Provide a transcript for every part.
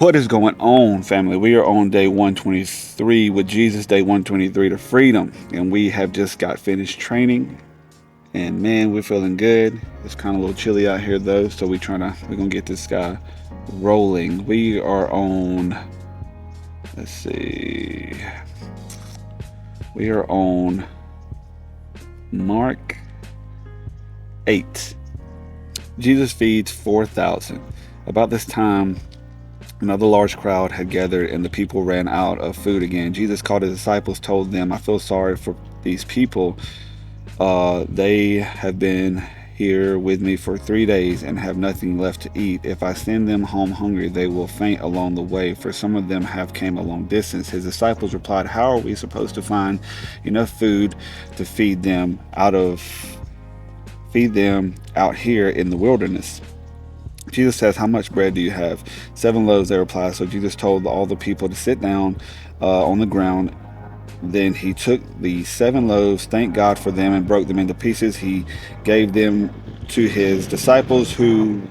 What is going on, family? We are on day 123 with Jesus, day 123 to freedom. And we have just got finished training. And man, we're feeling good. It's kind of a little chilly out here though, so we're gonna get this guy rolling. We are on, let's see, we are on Mark 8. Jesus feeds 4,000. About this time, another large crowd had gathered, and the people ran out of food again. Jesus called his disciples, told them, I feel sorry for these people. They have been here with me for 3 days and have nothing left to eat. If I send them home hungry, they will faint along the way, for some of them have came a long distance. His disciples replied, how are we supposed to find enough food to feed them out here in the wilderness? Jesus says, how much bread do you have? 7 loaves, they replied. So Jesus told all the people to sit down on the ground. Then he took the 7 loaves, thanked God for them, and broke them into pieces. He gave them to his disciples, who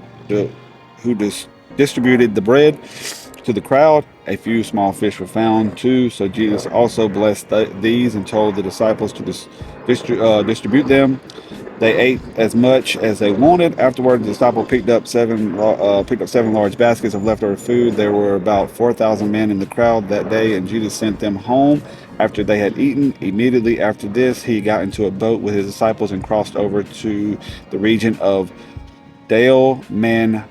distributed the bread to the crowd. A few small fish were found too. So Jesus also blessed these and told the disciples to distribute them. They ate as much as they wanted. Afterward, the disciple picked up seven large baskets of leftover food. There were about 4,000 men in the crowd that day, and Jesus sent them home after they had eaten. Immediately after this, he got into a boat with his disciples and crossed over to the region of Dalmanutha.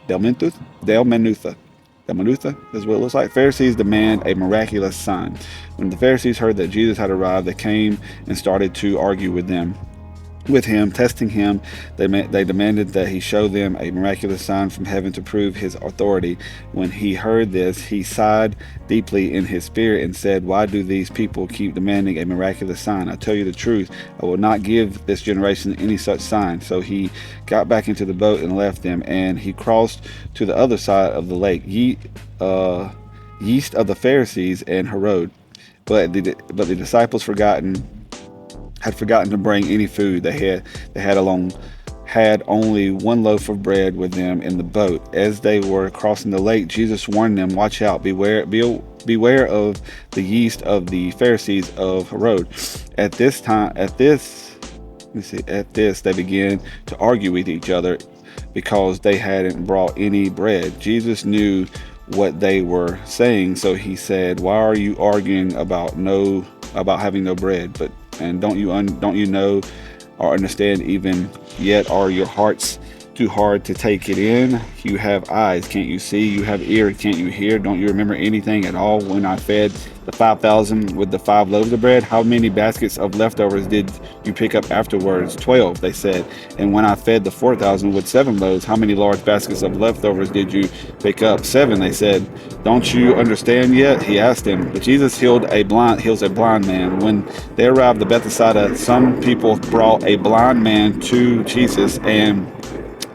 Dalmanutha is what it looks like. Pharisees demand a miraculous sign. When the Pharisees heard that Jesus had arrived, they came and started to argue with him, testing him. They demanded that he show them a miraculous sign from heaven to prove his authority. When he heard this, he sighed deeply in his spirit and said, why do these people keep demanding a miraculous sign? I tell you the truth, I will not give this generation any such sign. So he got back into the boat and left them, and he crossed to the other side of the lake, east of the Pharisees and Herod. But the disciples had forgotten to bring any food. They had only 1 loaf of bread with them in the boat. As they were crossing the lake, Jesus warned them, watch out, beware of the yeast of the Pharisees of Herod. At this they began to argue with each other because they hadn't brought any bread. Jesus knew what they were saying, so he said, why are you arguing about having no bread? And don't you know or understand even yet? Are your hearts too hard to take it in? You have eyes, can't you see? You have ears, can't you hear? Don't you remember anything at all when I fed the 5,000 with the 5 loaves of bread? How many baskets of leftovers did you pick up afterwards? 12, they said. And when I fed the 4,000 with 7 loaves, how many large baskets of leftovers did you pick up? 7, they said. Don't you understand yet? He asked them. But Jesus heals a blind man. When they arrived at Bethsaida, some people brought a blind man to Jesus, and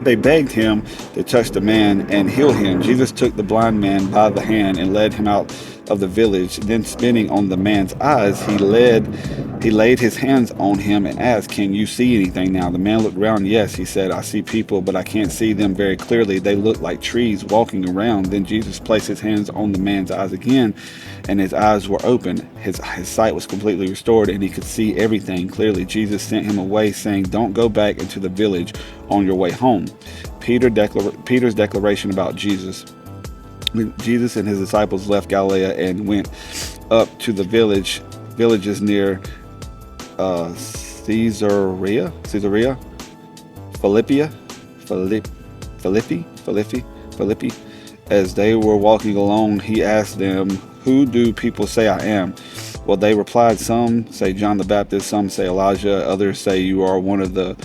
they begged him to touch the man and heal him. Jesus took the blind man by the hand and led him out of the village. Then, spitting on the man's eyes, he laid his hands on him and asked, can you see anything now? The man looked around. Yes, he said, I see people, but I can't see them very clearly. They look like trees walking around. Then Jesus placed his hands on the man's eyes again, and his eyes were open. His sight was completely restored, and he could see everything clearly. Jesus sent him away, saying, don't go back into the village on your way home. Peter's declaration about Jesus. Jesus and his disciples left Galilee and went up to the villages near Caesarea Philippi. As they were walking along, he asked them, who do people say I am? Well, they replied, some say John the Baptist, some say Elijah, others say you are one of the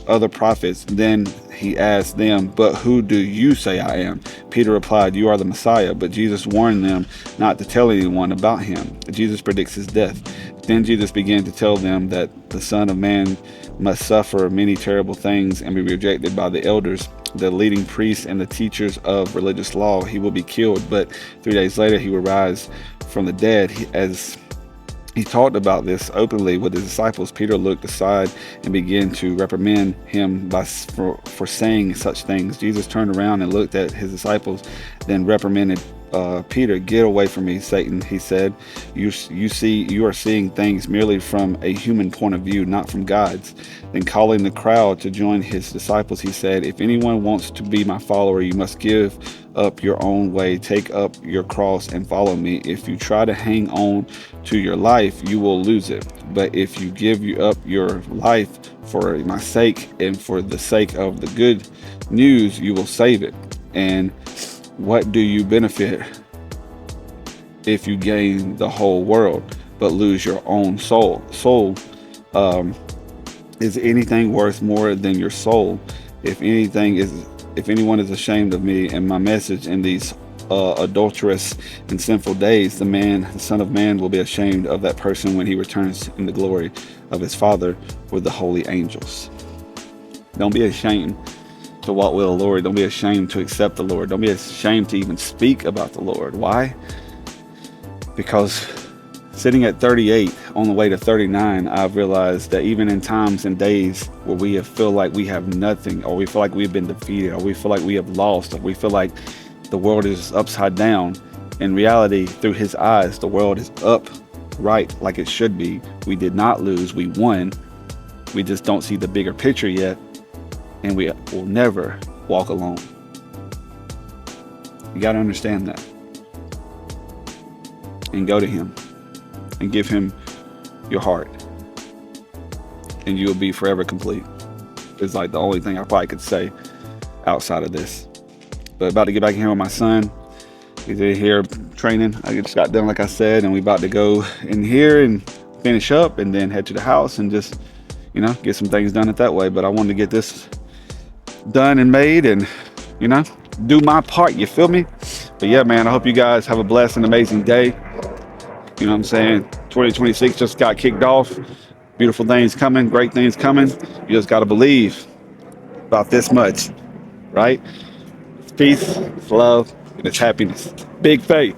other prophets. Then he asked them, but who do you say I am? Peter replied, you are the Messiah. But Jesus warned them not to tell anyone about him. Jesus predicts his death. Then Jesus began to tell them that the Son of Man must suffer many terrible things and be rejected by the elders, the leading priests, and the teachers of religious law. He will be killed, but 3 days later he will rise from the dead. he talked about this openly with his disciples. Peter looked aside and began to reprimand him for saying such things. Jesus turned around and looked at his disciples, then reprimanded Peter. "Get away from me, Satan," he said. You are seeing things merely from a human point of view, not from God's." Then calling the crowd to join his disciples, he said, "If anyone wants to be my follower, you must give up your own way, take up your cross and follow me. If you try to hang on to your life, you will lose it. But if you give up your life for my sake and for the sake of the good news, you will save it. And what do you benefit if you gain the whole world but lose your own soul? Is anything worth more than your soul? If anyone is ashamed of me and my message in these adulterous and sinful days, the Son of Man will be ashamed of that person when he returns in the glory of his Father with the holy angels." Don't be ashamed to walk with the Lord. Don't be ashamed to accept the Lord. Don't be ashamed to even speak about the Lord. Why? Because sitting at 38 on the way to 39, I've realized that even in times and days where we feel like we have nothing, or we feel like we've been defeated, or we feel like we have lost, or we feel like the world is upside down, in reality, through his eyes, the world is upright like it should be. We did not lose, we won. We just don't see the bigger picture yet, and we will never walk alone. You got to understand that. And go to him and give him your heart, and you'll be forever complete. It's like the only thing I probably could say outside of this. But about to get back in here with my son. He's in here training. I just got done, like I said, and we about to go in here and finish up and then head to the house and just, get some things done it that way. But I wanted to get this done and made and, do my part. You feel me? But yeah, man, I hope you guys have a blessed and amazing day. You know what I'm saying? 2026 just got kicked off. Beautiful things coming, great things coming. You just got to believe about this much, right? It's peace, it's love, and it's happiness. Big faith.